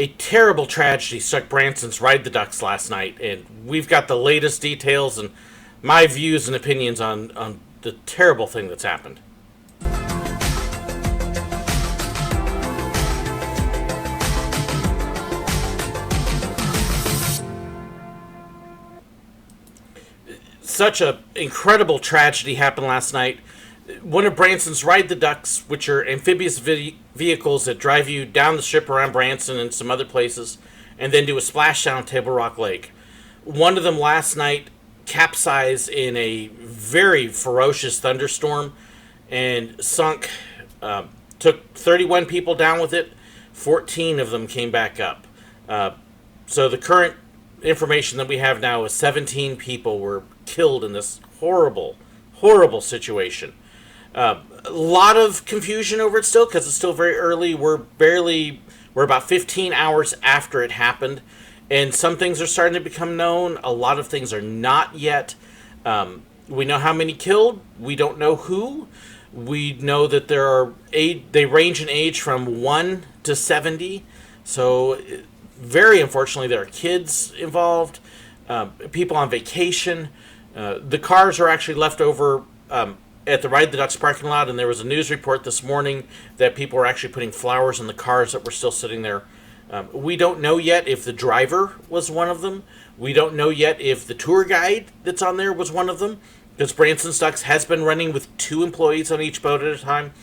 A terrible tragedy struck Branson's Ride the Ducks last night, and we've got the latest details and my views and opinions on the terrible thing that's happened. Such an incredible tragedy happened last night. One of Branson's Ride the Ducks, which are amphibious vehicles that drive you down the strip around Branson and some other places, and then do a splashdown on Table Rock Lake. One of them last night capsized in a very ferocious thunderstorm and sunk. Took 31 people down with it. 14 of them came back up. So the current information that we have now is 17 people were killed in this horrible, horrible situation. A lot of confusion over it still because it's still very early. We're about 15 hours after it happened, and some things are starting to become known. A lot of things are not yet. We know how many killed. We don't know who. We know that they range in age from 1 to 70. So very unfortunately, there are kids involved, people on vacation. The cars are actually left over at the Ride the Ducks parking lot, and there was a news report this morning that people were actually putting flowers in the cars that were still sitting there. We don't know yet if the driver was one of them. We don't know yet if the tour guide that's on there was one of them, because Branson's Ducks has been running with 2 employees on each boat at a time.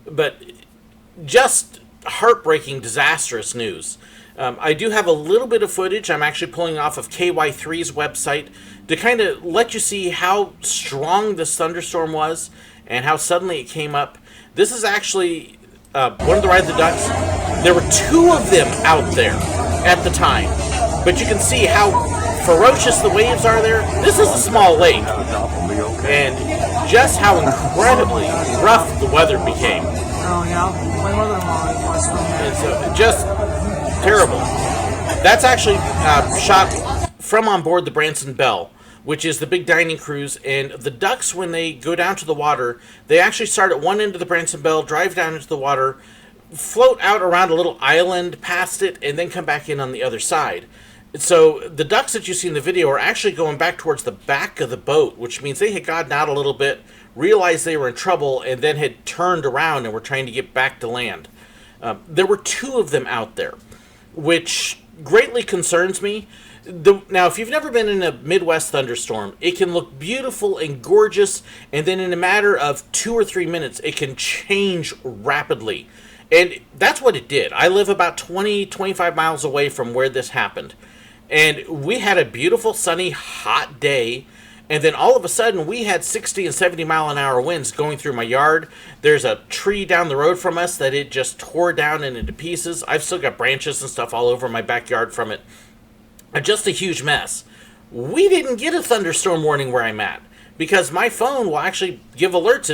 But just heartbreaking, disastrous news. I do have a little bit of footage I'm actually pulling off of KY3's website to kind of let you see how strong this thunderstorm was and how suddenly it came up. This is actually one of the Ride the Ducks. There were 2 of them out there at the time, but you can see how ferocious the waves are there. This is a small lake, and just how incredibly rough the weather became. And so, just terrible. That's actually shot from on board the Branson Belle, which is the big dining cruise. And the ducks, when they go down to the water, they actually start at one end of the Branson Belle, drive down into the water, float out around a little island past it, and then come back in on the other side. So the ducks that you see in the video are actually going back towards the back of the boat, which means they had gotten out a little bit, realized they were in trouble, and then had turned around and were trying to get back to land. There were 2 of them out there, which greatly concerns me. Now, if you've never been in a Midwest thunderstorm, it can look beautiful and gorgeous, and then in a matter of 2 or 3 minutes, it can change rapidly. And that's what it did. I live about 20-25 miles away from where this happened. And we had a beautiful, sunny, hot day. And then all of a sudden, we had 60 and 70 mile an hour winds going through my yard. There's a tree down the road from us that it just tore down into pieces. I've still got branches and stuff all over my backyard from it. Just a huge mess. We didn't get a thunderstorm warning where I'm at, because my phone will actually give alerts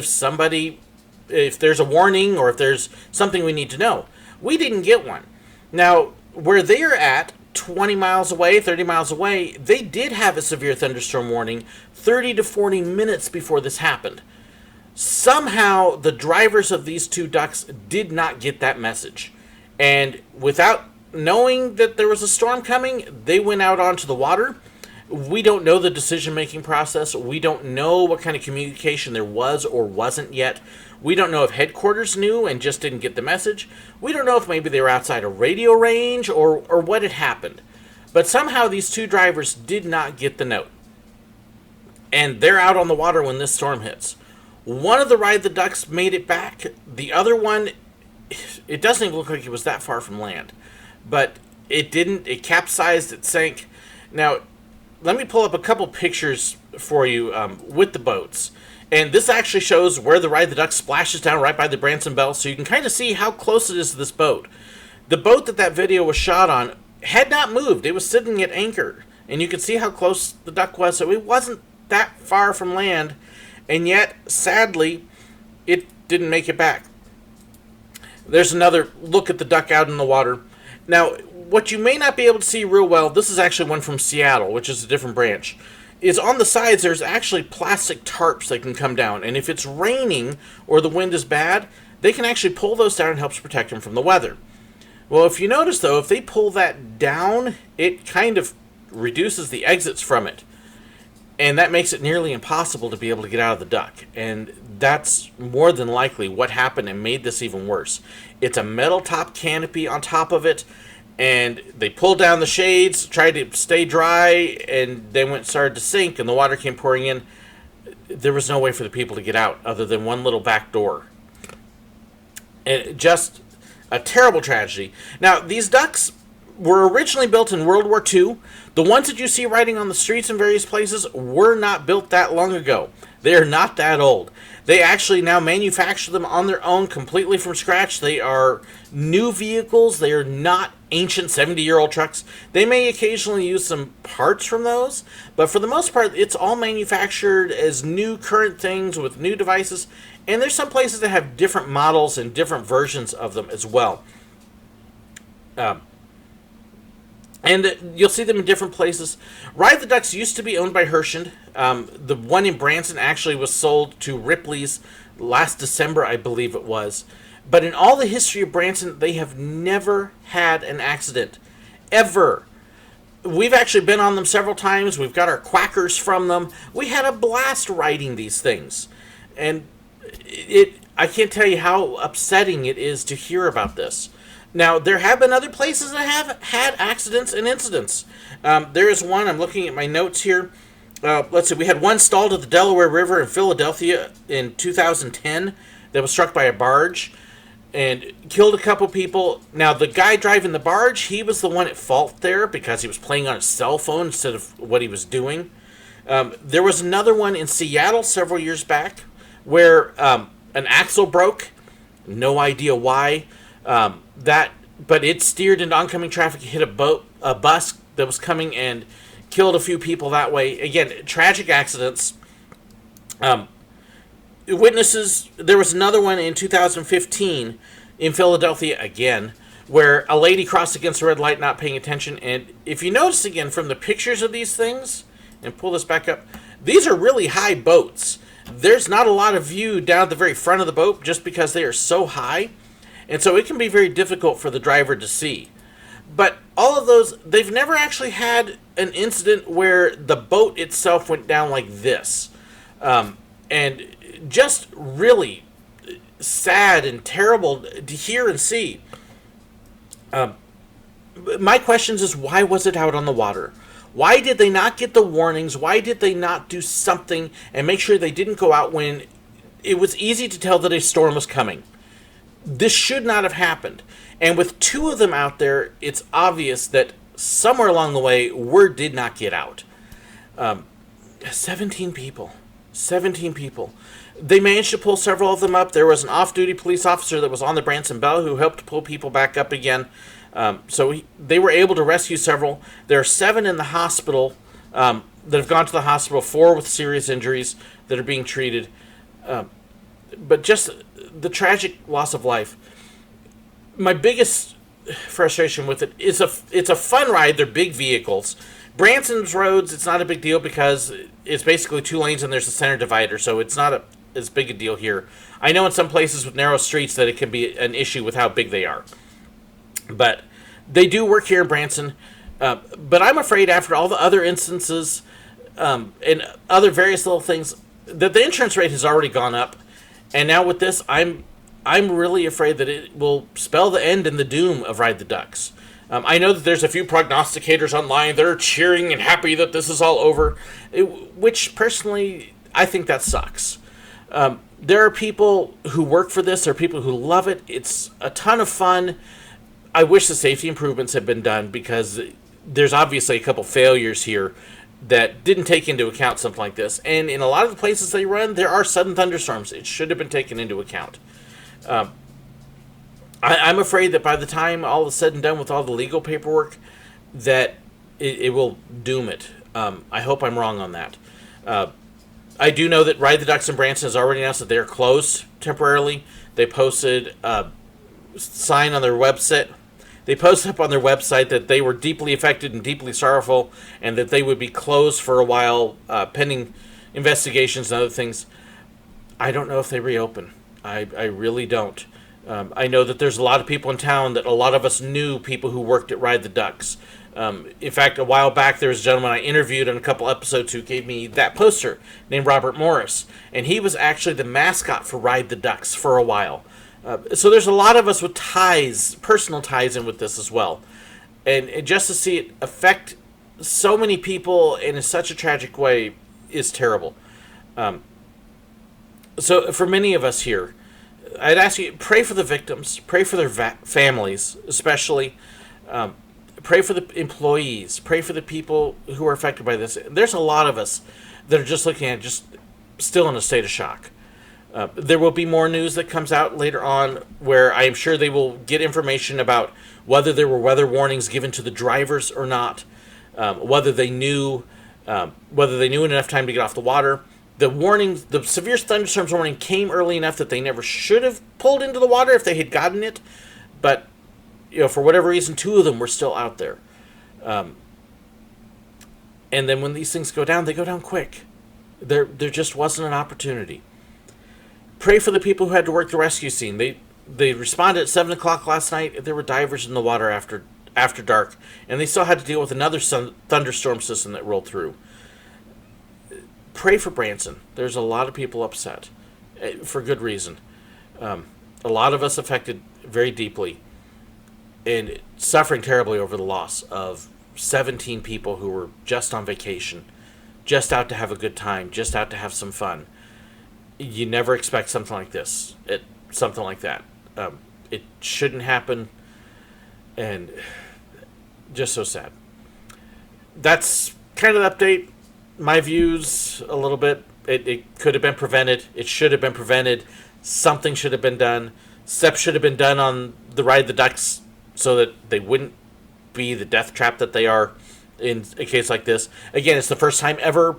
if there's a warning or if there's something we need to know. We didn't get one. Now, where they're at, 20 miles away, 30 miles away, they did have a severe thunderstorm warning 30 to 40 minutes before this happened. Somehow, the drivers of these 2 ducks did not get that message. And without knowing that there was a storm coming, they went out onto the water. We don't know the decision-making process. We don't know what kind of communication there was or wasn't yet. We don't know if headquarters knew and just didn't get the message. We don't know if maybe they were outside a radio range or what had happened. But somehow these 2 drivers did not get the note. And they're out on the water when this storm hits. One of the Ride the Ducks made it back. The other one, it doesn't even look like it was that far from land. But it didn't. It capsized. It sank. Now, let me pull up a couple pictures for you with the boats. And this actually shows where the Ride the Duck splashes down right by the Branson Belle, so you can kind of see how close it is to this boat. The boat that video was shot on had not moved. It was sitting at anchor. And you can see how close the duck was, so it wasn't that far from land. And yet, sadly, it didn't make it back. There's another look at the duck out in the water. Now, what you may not be able to see real well, this is actually one from Seattle, which is a different branch, is on the sides there's actually plastic tarps that can come down. And if it's raining or the wind is bad, they can actually pull those down and help protect them from the weather. Well, if you notice, though, if they pull that down, it kind of reduces the exits from it. And that makes it nearly impossible to be able to get out of the duck. And that's more than likely what happened and made this even worse. It's a metal top canopy on top of it, and they pulled down the shades, tried to stay dry, and then started to sink, and the water came pouring in. There was no way for the people to get out other than one little back door. And just a terrible tragedy. Now, these ducks were originally built in World War II. The ones that you see riding on the streets in various places were not built that long ago. They are not that old. They actually now manufacture them on their own completely from scratch. They are new vehicles. They are not ancient 70-year-old trucks. They may occasionally use some parts from those, but for the most part, it's all manufactured as new current things with new devices. And there's some places that have different models and different versions of them as well. And you'll see them in different places. Ride the Ducks used to be owned by Herschend. The one in Branson actually was sold to Ripley's last December, I believe it was. But in all the history of Branson, they have never had an accident. Ever. We've actually been on them several times. We've got our quackers from them. We had a blast riding these things. And I can't tell you how upsetting it is to hear about this. Now, there have been other places that have had accidents and incidents. There is one, I'm looking at my notes here. Let's see, we had one stalled at the Delaware River in Philadelphia in 2010 that was struck by a barge and killed a couple people. Now, the guy driving the barge, he was the one at fault there because he was playing on his cell phone instead of what he was doing. There was another one in Seattle several years back where an axle broke. No idea why. But it steered into oncoming traffic, hit a bus that was coming, and killed a few people that way. Again, tragic accidents. Witnesses, there was another one in 2015 in Philadelphia again, where a lady crossed against a red light not paying attention. And if you notice again from the pictures of these things, and pull this back up, these are really high boats. There's not a lot of view down at the very front of the boat just because they are so high. And so it can be very difficult for the driver to see. But all of those, they've never actually had an incident where the boat itself went down like this. And just really sad and terrible to hear and see. My question is, why was it out on the water? Why did they not get the warnings? Why did they not do something and make sure they didn't go out when it was easy to tell that a storm was coming? This should not have happened. And with two of them out there, it's obvious that somewhere along the way, word did not get out. 17 people. 17 people. They managed to pull several of them up. There was an off-duty police officer that was on the Branson Bell who helped pull people back up again. They were able to rescue several. There are 7 in the hospital that have gone to the hospital, 4 with serious injuries that are being treated. But just the tragic loss of life. My biggest frustration with it is it's a fun ride. They're big vehicles. Branson's roads, it's not a big deal because it's basically 2 lanes and there's a center divider, so it's not as big a deal here. I know in some places with narrow streets that it can be an issue with how big they are. But they do work here in Branson. But I'm afraid after all the other instances and other various little things, that the insurance rate has already gone up. And now with this, I'm really afraid that it will spell the end and the doom of Ride the Ducks. I know that there's a few prognosticators online that are cheering and happy that this is all over, which personally, I think that sucks. There are people who work for this. There are people who love it. It's a ton of fun. I wish the safety improvements had been done because there's obviously a couple failures here that didn't take into account something like this. And in a lot of the places they run, there are sudden thunderstorms. It should have been taken into account. I'm afraid that by the time all is said and done with all the legal paperwork, that it will doom it. I hope I'm wrong on that. I do know that Ride the Ducks in Branson has already announced that they're closed temporarily. They posted a sign on their website. They posted up on their website that they were deeply affected and deeply sorrowful and that they would be closed for a while pending investigations and other things. I don't know if they reopen. I really don't. I know that there's a lot of people in town that a lot of us knew people who worked at Ride the Ducks. In fact, a while back, there was a gentleman I interviewed in a couple episodes who gave me that poster named Robert Morris, and he was actually the mascot for Ride the Ducks for a while. So there's a lot of us with ties, personal ties in with this as well. And just to see it affect so many people in such a tragic way is terrible. So for many of us here, I'd ask you, pray for the victims, pray for their families, especially. Pray for the employees. Pray for the people who are affected by this. There's a lot of us that are just looking at just still in a state of shock. There will be more news that comes out later on where I am sure they will get information about whether there were weather warnings given to the drivers or not, whether they knew enough time to get off the water. The warning, the severe thunderstorms warning came early enough that they never should have pulled into the water if they had gotten it, but for whatever reason, 2 of them were still out there. And then when these things go down, they go down quick. There just wasn't an opportunity. Pray for the people who had to work the rescue scene. They responded at 7 o'clock last night. There were divers in the water after dark, and they still had to deal with another thunderstorm system that rolled through. Pray for Branson. There's a lot of people upset, for good reason. A lot of us affected very deeply and suffering terribly over the loss of 17 people who were just on vacation, just out to have a good time, just out to have some fun. You never expect something like this, something like that. It shouldn't happen, and just so sad. That's kind of the update. My views a little bit. It could have been prevented. It should have been prevented. Something should have been done. Steps should have been done on the Ride the Ducks so that they wouldn't be the death trap that they are in a case like this. Again, it's the first time ever,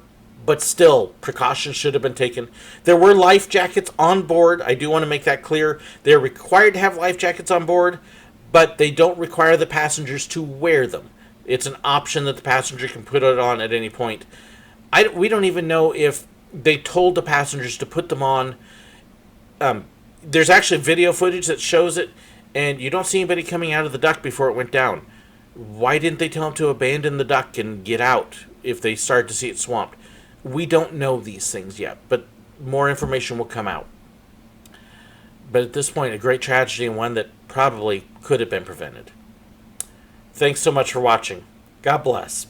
but still, precautions should have been taken. There were life jackets on board. I do want to make that clear. They're required to have life jackets on board, but they don't require the passengers to wear them. It's an option that the passenger can put it on at any point. We don't even know if they told the passengers to put them on. There's actually video footage that shows it, and you don't see anybody coming out of the duct before it went down. Why didn't they tell them to abandon the duct and get out if they started to see it swamped? We don't know these things yet, but more information will come out. But at this point, a great tragedy and one that probably could have been prevented. Thanks so much for watching. God bless.